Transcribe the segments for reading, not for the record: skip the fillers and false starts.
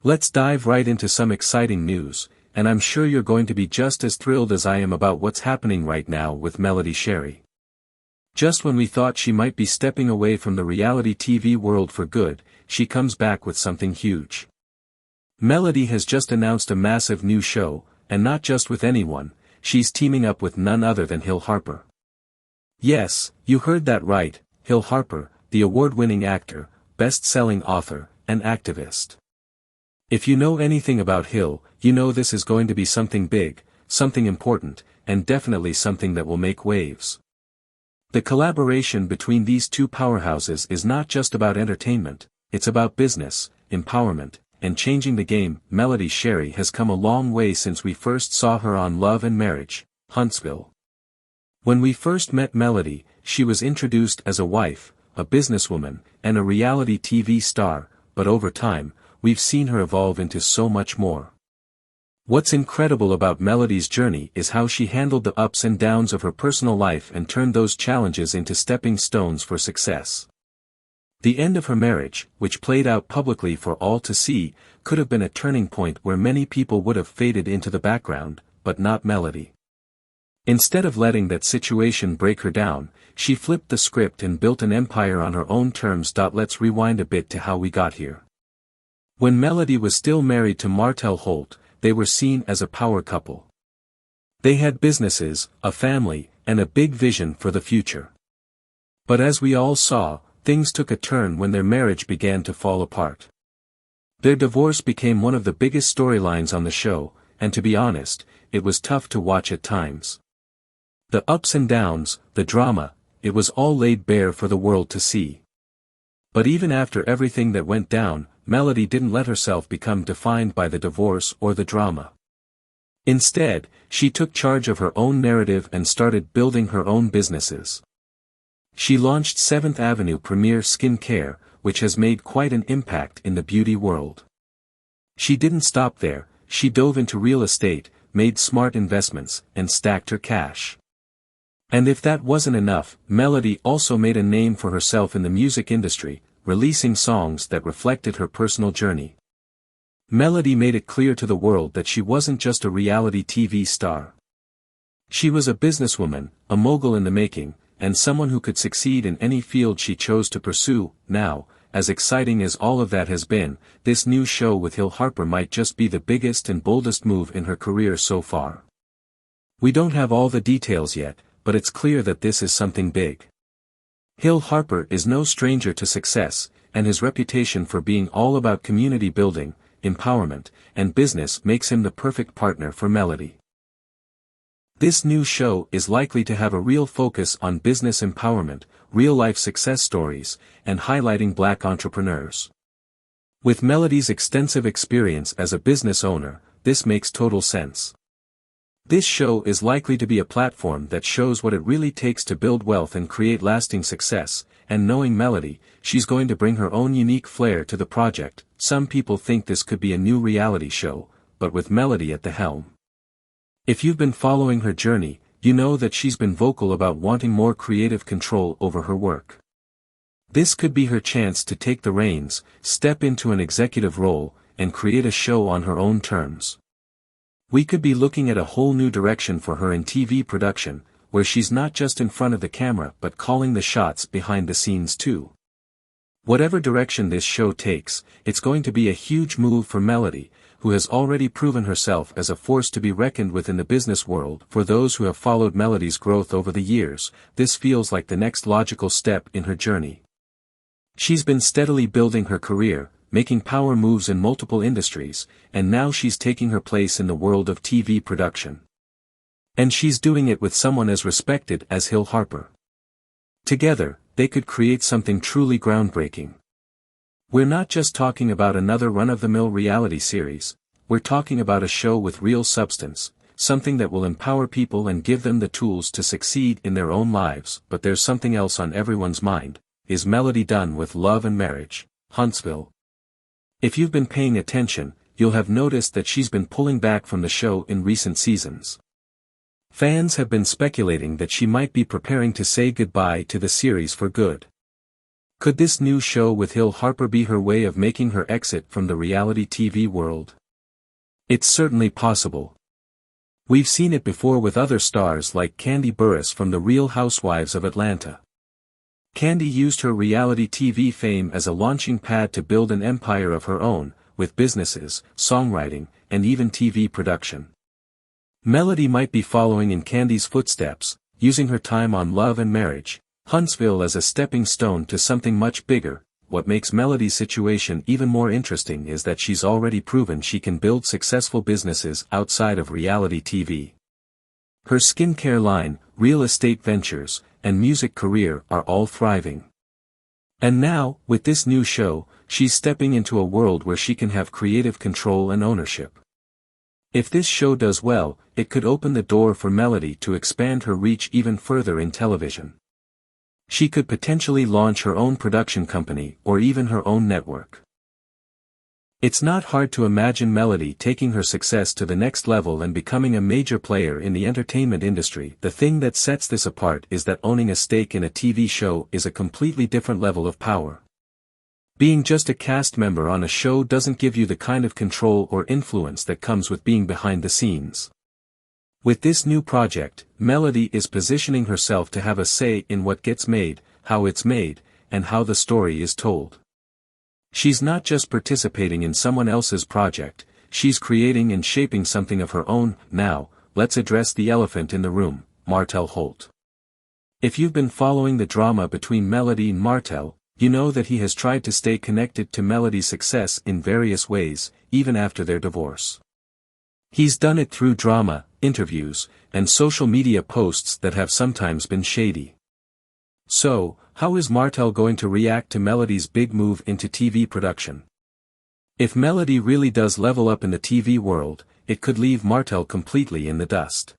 Let's dive right into some exciting news, and I'm sure you're going to be just as thrilled as I am about what's happening right now with Melody Shari. Just when we thought she might be stepping away from the reality TV world for good, she comes back with something huge. Melody has just announced a massive new show, and not just with anyone, she's teaming up with none other than Hill Harper. Yes, you heard that right, Hill Harper, the award-winning actor, best-selling author, and activist. If you know anything about Hill, you know this is going to be something big, something important, and definitely something that will make waves. The collaboration between these two powerhouses is not just about entertainment, it's about business, empowerment, and changing the game. Melody Shari has come a long way since we first saw her on Love and Marriage, Huntsville. When we first met Melody, she was introduced as a wife, a businesswoman, and a reality TV star, but over time, we've seen her evolve into so much more. What's incredible about Melody's journey is how she handled the ups and downs of her personal life and turned those challenges into stepping stones for success. The end of her marriage, which played out publicly for all to see, could have been a turning point where many people would have faded into the background, but not Melody. Instead of letting that situation break her down, she flipped the script and built an empire on her own terms. Let's rewind a bit to how we got here. When Melody was still married to Martell Holt, they were seen as a power couple. They had businesses, a family, and a big vision for the future. But as we all saw, things took a turn when their marriage began to fall apart. Their divorce became one of the biggest storylines on the show, and to be honest, it was tough to watch at times. The ups and downs, the drama, it was all laid bare for the world to see. But even after everything that went down, Melody didn't let herself become defined by the divorce or the drama. Instead, she took charge of her own narrative and started building her own businesses. She launched 7th Avenue Premier Skin Care, which has made quite an impact in the beauty world. She didn't stop there, she dove into real estate, made smart investments, and stacked her cash. And if that wasn't enough, Melody also made a name for herself in the music industry, releasing songs that reflected her personal journey. Melody made it clear to the world that she wasn't just a reality TV star. She was a businesswoman, a mogul in the making, and someone who could succeed in any field she chose to pursue. Now, as exciting as all of that has been, this new show with Hill Harper might just be the biggest and boldest move in her career so far. We don't have all the details yet, but it's clear that this is something big. Hill Harper is no stranger to success, and his reputation for being all about community building, empowerment, and business makes him the perfect partner for Melody. This new show is likely to have a real focus on business empowerment, real-life success stories, and highlighting Black entrepreneurs. With Melody's extensive experience as a business owner, this makes total sense. This show is likely to be a platform that shows what it really takes to build wealth and create lasting success, and knowing Melody, she's going to bring her own unique flair to the project. Some people think this could be a new reality show, but with Melody at the helm. If you've been following her journey, you know that she's been vocal about wanting more creative control over her work. This could be her chance to take the reins, step into an executive role, and create a show on her own terms. We could be looking at a whole new direction for her in TV production, where she's not just in front of the camera but calling the shots behind the scenes too. Whatever direction this show takes, it's going to be a huge move for Melody, who has already proven herself as a force to be reckoned with in the business world. For those who have followed Melody's growth over the years, this feels like the next logical step in her journey. She's been steadily building her career, making power moves in multiple industries, and now she's taking her place in the world of TV production. And she's doing it with someone as respected as Hill Harper. Together, they could create something truly groundbreaking. We're not just talking about another run-of-the-mill reality series, we're talking about a show with real substance, something that will empower people and give them the tools to succeed in their own lives. But there's something else on everyone's mind. Is Melody done with Love and Marriage, Huntsville? If you've been paying attention, you'll have noticed that she's been pulling back from the show in recent seasons. Fans have been speculating that she might be preparing to say goodbye to the series for good. Could this new show with Hill Harper be her way of making her exit from the reality TV world? It's certainly possible. We've seen it before with other stars like Kandi Burruss from The Real Housewives of Atlanta. Kandi used her reality TV fame as a launching pad to build an empire of her own, with businesses, songwriting, and even TV production. Melody might be following in Kandi's footsteps, using her time on Love and Marriage, Huntsville as a stepping stone to something much bigger. What makes Melody's situation even more interesting is that she's already proven she can build successful businesses outside of reality TV. Her skincare line, real estate ventures, and music career are all thriving. And now, with this new show, she's stepping into a world where she can have creative control and ownership. If this show does well, it could open the door for Melody to expand her reach even further in television. She could potentially launch her own production company or even her own network. It's not hard to imagine Melody taking her success to the next level and becoming a major player in the entertainment industry. The thing that sets this apart is that owning a stake in a TV show is a completely different level of power. Being just a cast member on a show doesn't give you the kind of control or influence that comes with being behind the scenes. With this new project, Melody is positioning herself to have a say in what gets made, how it's made, and how the story is told. She's not just participating in someone else's project, she's creating and shaping something of her own. Now, let's address the elephant in the room, Martell Holt. If you've been following the drama between Melody and Martell, you know that he has tried to stay connected to Melody's success in various ways, even after their divorce. He's done it through drama, interviews, and social media posts that have sometimes been shady. So, how is Martell going to react to Melody's big move into TV production? If Melody really does level up in the TV world, it could leave Martell completely in the dust.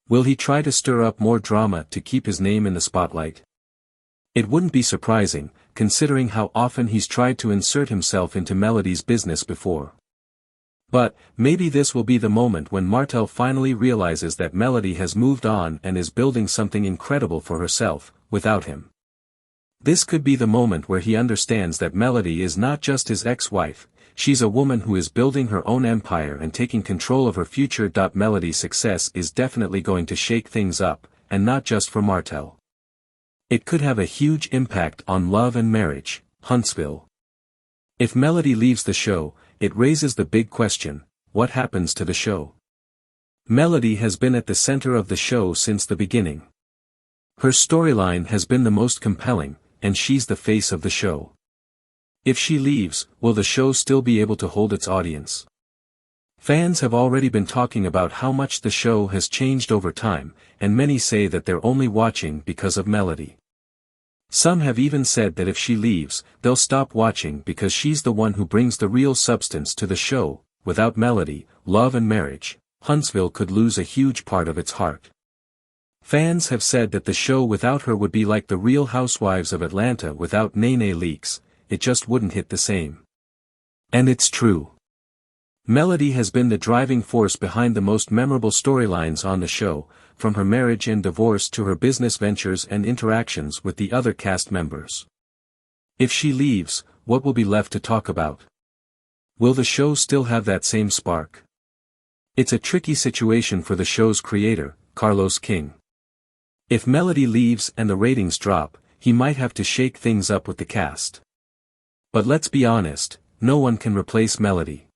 Will he try to stir up more drama to keep his name in the spotlight? It wouldn't be surprising, considering how often he's tried to insert himself into Melody's business before. But, maybe this will be the moment when Martell finally realizes that Melody has moved on and is building something incredible for herself, without him. This could be the moment where he understands that Melody is not just his ex-wife, she's a woman who is building her own empire and taking control of her future. Melody's success is definitely going to shake things up, and not just for Martell. It could have a huge impact on Love and Marriage, Huntsville. If Melody leaves the show, it raises the big question, what happens to the show? Melody has been at the center of the show since the beginning. Her storyline has been the most compelling, and she's the face of the show. If she leaves, will the show still be able to hold its audience? Fans have already been talking about how much the show has changed over time, and many say that they're only watching because of Melody. Some have even said that if she leaves, they'll stop watching because she's the one who brings the real substance to the show. Without Melody, Love and Marriage, Huntsville could lose a huge part of its heart. Fans have said that the show without her would be like The Real Housewives of Atlanta without Nene Leakes, it just wouldn't hit the same. And it's true. Melody has been the driving force behind the most memorable storylines on the show, from her marriage and divorce to her business ventures and interactions with the other cast members. If she leaves, what will be left to talk about? Will the show still have that same spark? It's a tricky situation for the show's creator, Carlos King. If Melody leaves and the ratings drop, he might have to shake things up with the cast. But let's be honest, no one can replace Melody.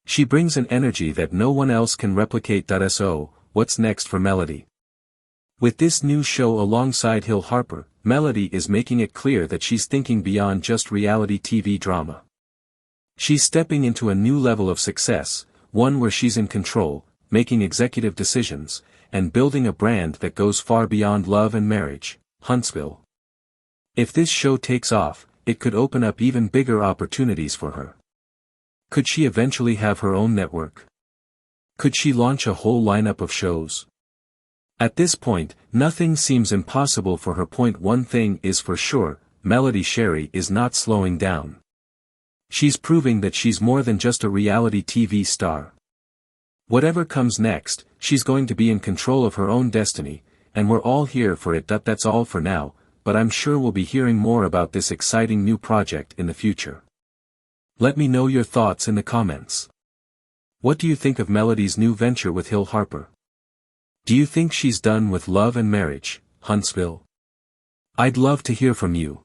She brings an energy that no one else can replicate. So, what's next for Melody? With this new show alongside Hill Harper, Melody is making it clear that she's thinking beyond just reality TV drama. She's stepping into a new level of success, one where she's in control, making executive decisions, and building a brand that goes far beyond Love and Marriage, Huntsville. If this show takes off, it could open up even bigger opportunities for her. Could she eventually have her own network? Could she launch a whole lineup of shows? At this point, nothing seems impossible for her. One thing is for sure, Melody Shari is not slowing down. She's proving that she's more than just a reality TV star. Whatever comes next, she's going to be in control of her own destiny, and we're all here for it. That's all for now, but I'm sure we'll be hearing more about this exciting new project in the future. Let me know your thoughts in the comments. What do you think of Melody's new venture with Hill Harper? Do you think she's done with love and marriage, Huntsville? I'd love to hear from you.